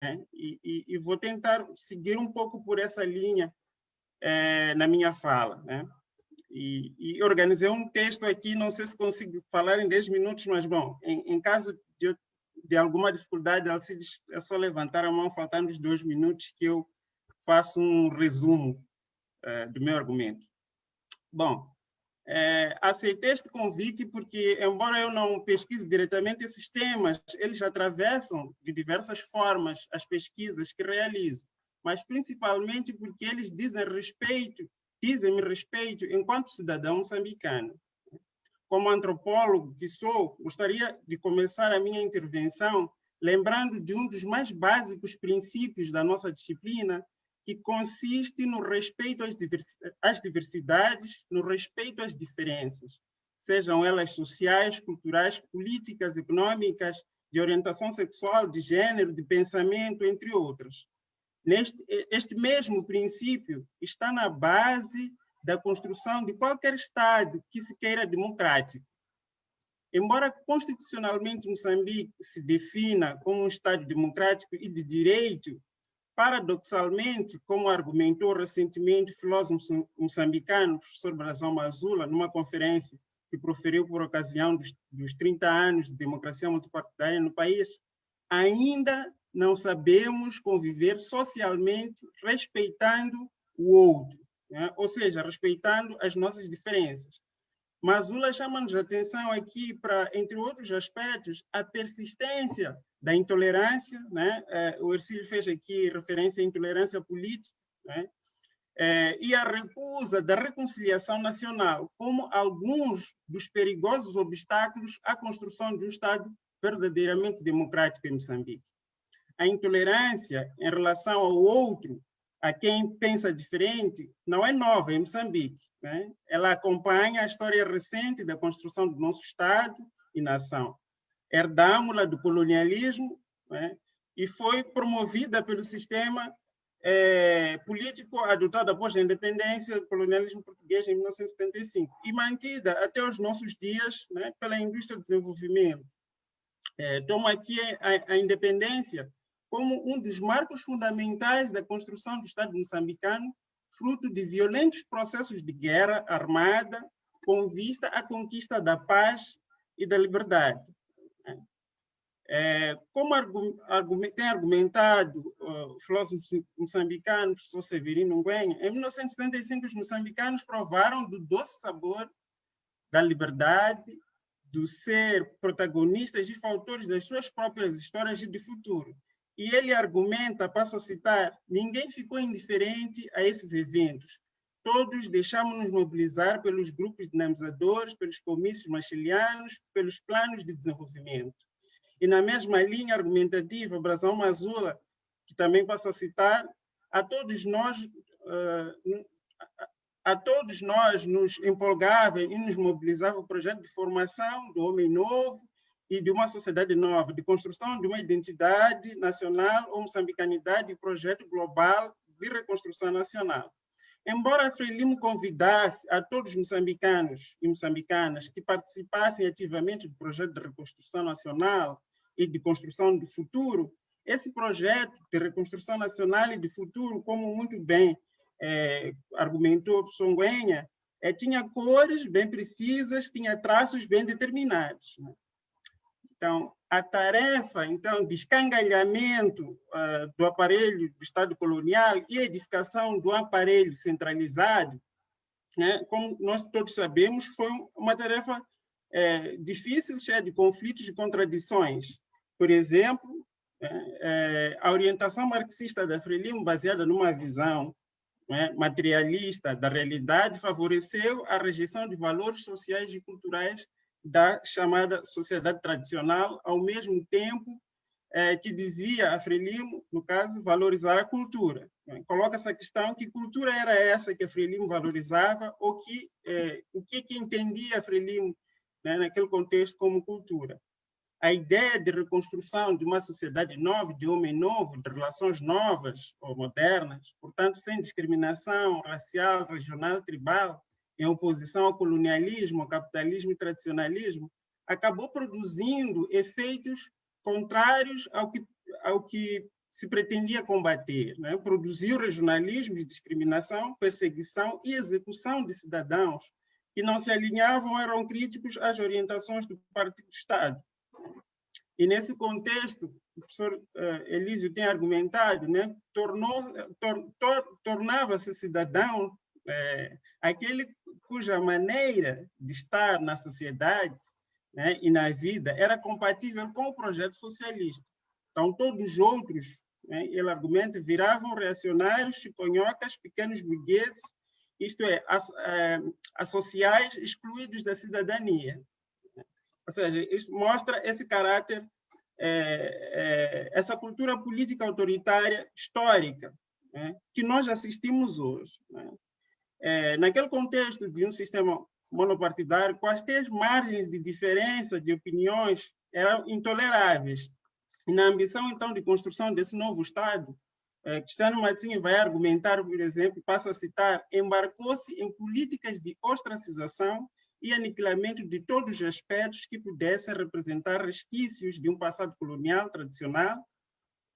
né? E vou tentar seguir um pouco por essa linha na minha fala, né? E organizei um texto aqui, não sei se consigo falar em 10 minutos, mas, bom, em caso de alguma dificuldade, Alcides, é só levantar a mão, faltando os 2 minutos, que eu faço um resumo do meu argumento. Bom, aceitei este convite porque, embora eu não pesquise diretamente esses temas, eles atravessam de diversas formas as pesquisas que realizo, mas principalmente porque eles dizem-me respeito enquanto cidadão moçambicano. Como antropólogo que sou, gostaria de começar a minha intervenção lembrando de um dos mais básicos princípios da nossa disciplina, que consiste no respeito às diversidades, no respeito às diferenças, sejam elas sociais, culturais, políticas, econômicas, de orientação sexual, de gênero, de pensamento, entre outras. Este mesmo princípio está na base da construção de qualquer Estado que se queira democrático. Embora constitucionalmente Moçambique se defina como um Estado democrático e de direito, paradoxalmente, como argumentou recentemente o filósofo moçambicano, professor Brazão Mazula, numa conferência que proferiu por ocasião dos 30 anos de democracia multipartidária no país, ainda não sabemos conviver socialmente respeitando o outro, né? Ou seja, respeitando as nossas diferenças. Mazula chama-nos a atenção aqui para, entre outros aspectos, a persistência da intolerância, né? O Ercílio fez aqui referência à intolerância política, né? E a recusa da reconciliação nacional como alguns dos perigosos obstáculos à construção de um Estado verdadeiramente democrático em Moçambique. A intolerância em relação ao outro, a quem pensa diferente, não é nova em Moçambique, né? Ela acompanha a história recente da construção do nosso Estado e nação. Herdámos-la do colonialismo, né? E foi promovida pelo sistema político adotado após a independência do colonialismo português em 1975 e mantida até os nossos dias, né, pela indústria do desenvolvimento. Tomo aqui a independência como um dos marcos fundamentais da construção do Estado moçambicano, fruto de violentos processos de guerra armada com vista à conquista da paz e da liberdade. Como tem argumentado o filósofo moçambicano, professor Severino Ngüenya, em 1975 os moçambicanos provaram do doce sabor da liberdade, do ser protagonistas e fautores das suas próprias histórias e de futuro. E ele argumenta, passo a citar, ninguém ficou indiferente a esses eventos. Todos deixamos-nos mobilizar pelos grupos dinamizadores, pelos comícios machilianos, pelos planos de desenvolvimento. E na mesma linha argumentativa, Brazão Mazula, que também passo a citar, a todos nós nos empolgava e nos mobilizava o projeto de formação do homem novo e de uma sociedade nova, de construção de uma identidade nacional ou moçambicanidade e projeto global de reconstrução nacional. Embora a Frelimo convidasse a todos os moçambicanos e moçambicanas que participassem ativamente do projeto de reconstrução nacional e de construção do futuro, esse projeto de reconstrução nacional e de futuro, como muito bem argumentou o professor Ngüenya, tinha cores bem precisas, tinha traços bem determinados, né? Então, a tarefa de escangalhamento do aparelho do Estado colonial e edificação do aparelho centralizado, né, como nós todos sabemos, foi uma tarefa difícil, cheia de conflitos e contradições. Por exemplo, a orientação marxista da Frelimo, baseada numa visão materialista da realidade, favoreceu a rejeição de valores sociais e culturais da chamada sociedade tradicional, ao mesmo tempo que dizia a Frelimo, no caso, valorizar a cultura. Coloca essa questão, que cultura era essa que a Frelimo valorizava, ou o que entendia a Frelimo, né, naquele contexto como cultura. A ideia de reconstrução de uma sociedade nova, de homem novo, de relações novas ou modernas, portanto, sem discriminação racial, regional, tribal, em oposição ao colonialismo, ao capitalismo e tradicionalismo, acabou produzindo efeitos contrários ao que se pretendia combater, né? Produziu regionalismo de discriminação, perseguição e execução de cidadãos que não se alinhavam, eram críticos às orientações do Partido do Estado. E, nesse contexto, o professor Elísio tem argumentado, né? Tornava-se cidadão aquele cuja maneira de estar na sociedade, né, e na vida era compatível com o projeto socialista. Então, todos os outros, né, ele argumenta, viravam reacionários, chiconhocas, pequenos burgueses, isto é, associais excluídos da cidadania. Ou seja, isso mostra esse caráter, essa cultura política autoritária histórica, né, que nós assistimos hoje. Né? Naquele contexto de um sistema monopartidário, quaisquer margens de diferença de opiniões eram intoleráveis. E na ambição, então, de construção desse novo Estado, Cristiano Matinho vai argumentar, por exemplo, passo a citar, embarcou-se em políticas de ostracização e aniquilamento de todos os aspectos que pudessem representar resquícios de um passado colonial tradicional,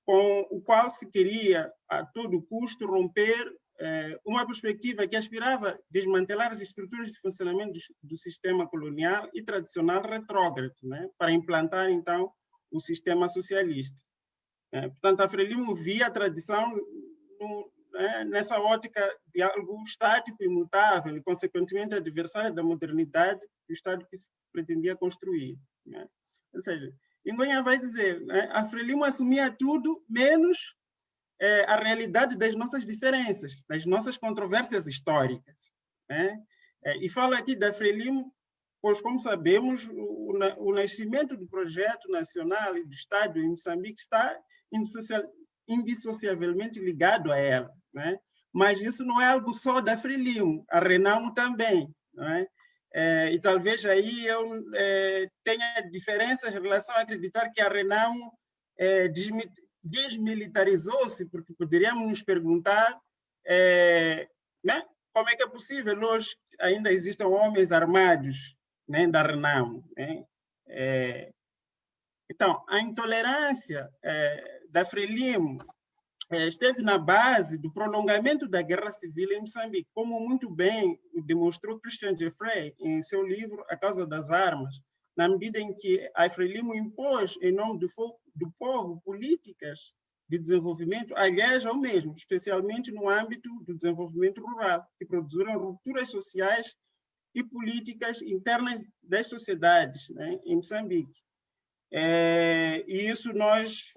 com o qual se queria, a todo custo, romper uma perspectiva que aspirava a desmantelar as estruturas de funcionamento do sistema colonial e tradicional retrógrado, né, para implantar, então, o sistema socialista. Portanto, a Frelimo via a tradição nessa ótica de algo estático e imutável, e, consequentemente, adversária da modernidade do Estado que se pretendia construir. Né? Ou seja, Ingonha vai dizer, né, a Frelimo assumia tudo menos a realidade das nossas diferenças, das nossas controvérsias históricas. Né? E falo aqui da Frelimo, pois, como sabemos, o nascimento do projeto nacional e do Estado em Moçambique está indissociavelmente ligado a ela. Né? Mas isso não é algo só da Frelimo, a Renamo também. Não é? E talvez aí eu tenha diferenças em relação a acreditar que a Renamo desmilitarizou-se, porque poderíamos nos perguntar né, como é que é possível hoje ainda existam homens armados, né, da Renamo. Né? Então, a intolerância da Frelimo esteve na base do prolongamento da guerra civil em Moçambique, como muito bem demonstrou Christian Jeffrey em seu livro A Causa das Armas, na medida em que a Frelimo impôs, em nome do povo, políticas de desenvolvimento, aliás, ao mesmo, especialmente no âmbito do desenvolvimento rural, que produziram rupturas sociais e políticas internas das sociedades, né, em Moçambique. E isso nós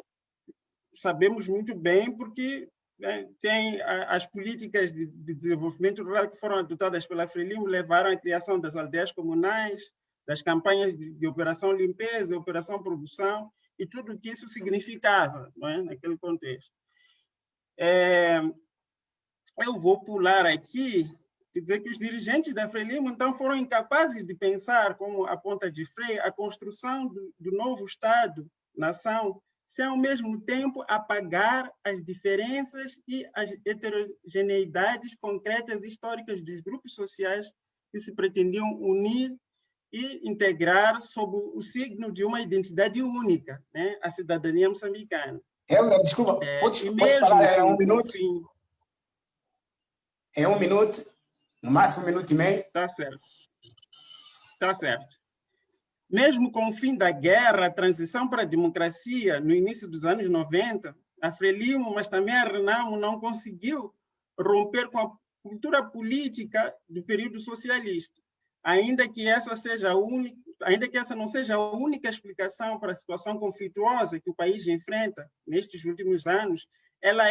sabemos muito bem porque, né, tem as políticas de desenvolvimento rural que foram adotadas pela Frelimo levaram à criação das aldeias comunais, das campanhas de operação limpeza, operação produção, e tudo o que isso significava, não é, naquele contexto. Eu vou pular aqui e dizer que os dirigentes da Frelimo, então, foram incapazes de pensar, como aponta Jeffrey, a construção do novo Estado-nação, sem, ao mesmo tempo, apagar as diferenças e as heterogeneidades concretas e históricas dos grupos sociais que se pretendiam unir e integrar sob o signo de uma identidade única, né? A cidadania moçambicana. Desculpa, podes mesmo falar em 1 minuto? Fim... Em 1 minuto, no máximo 1 minuto e meio. Tá certo. Tá certo. Mesmo com o fim da guerra, a transição para a democracia, no início dos anos 90, a Frelimo, mas também a Renamo, não conseguiu romper com a cultura política do período socialista. Ainda que essa não seja a única explicação para a situação conflituosa que o país enfrenta nestes últimos anos, ela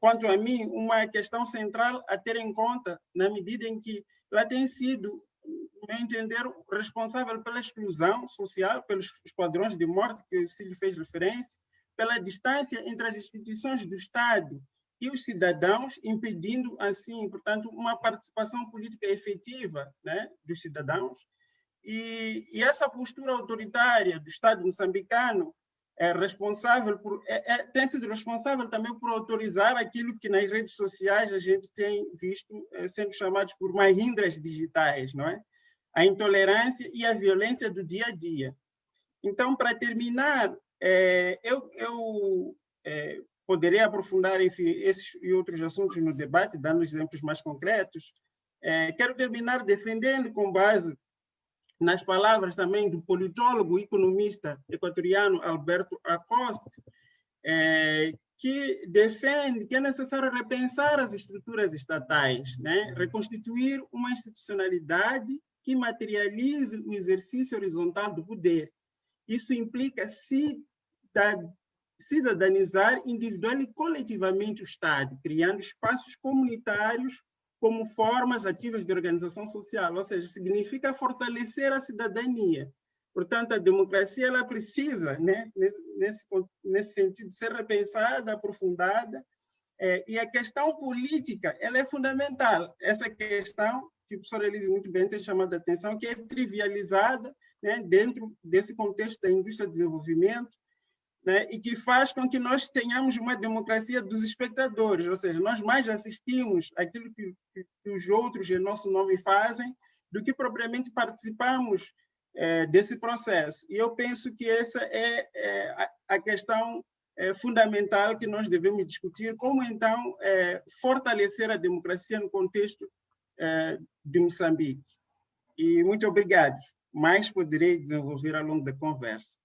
quanto a mim, uma questão central a ter em conta, na medida em que ela tem sido, no meu entender, responsável pela exclusão social, pelos padrões de morte que se lhe fez referência, pela distância entre as instituições do Estado e os cidadãos, impedindo, assim, portanto, uma participação política efetiva, né, dos cidadãos. E essa postura autoritária do Estado moçambicano tem sido responsável também por autorizar aquilo que nas redes sociais a gente tem visto sendo chamados por mahindras digitais, não é? A intolerância e a violência do dia a dia. Então, para terminar, eu poderei aprofundar, enfim, esses e outros assuntos no debate, dando exemplos mais concretos. Quero terminar defendendo, com base nas palavras também do politólogo e economista equatoriano Alberto Acosta, que defende que é necessário repensar as estruturas estatais, né? Reconstituir uma institucionalidade que materialize o exercício horizontal do poder. Isso implica cidadanizar individual e coletivamente o Estado, criando espaços comunitários como formas ativas de organização social, ou seja, significa fortalecer a cidadania. Portanto, a democracia ela precisa, né, nesse sentido, ser repensada, aprofundada, e a questão política ela é fundamental. Essa questão, que o professor Elise muito bem tem chamado a atenção, que é trivializada, né, dentro desse contexto da indústria de desenvolvimento, né, e que faz com que nós tenhamos uma democracia dos espectadores, ou seja, nós mais assistimos aquilo que os outros em nosso nome fazem do que propriamente participamos desse processo. E eu penso que essa é a questão fundamental que nós devemos discutir, como então fortalecer a democracia no contexto de Moçambique. E muito obrigado. Mais poderei desenvolver ao longo da conversa.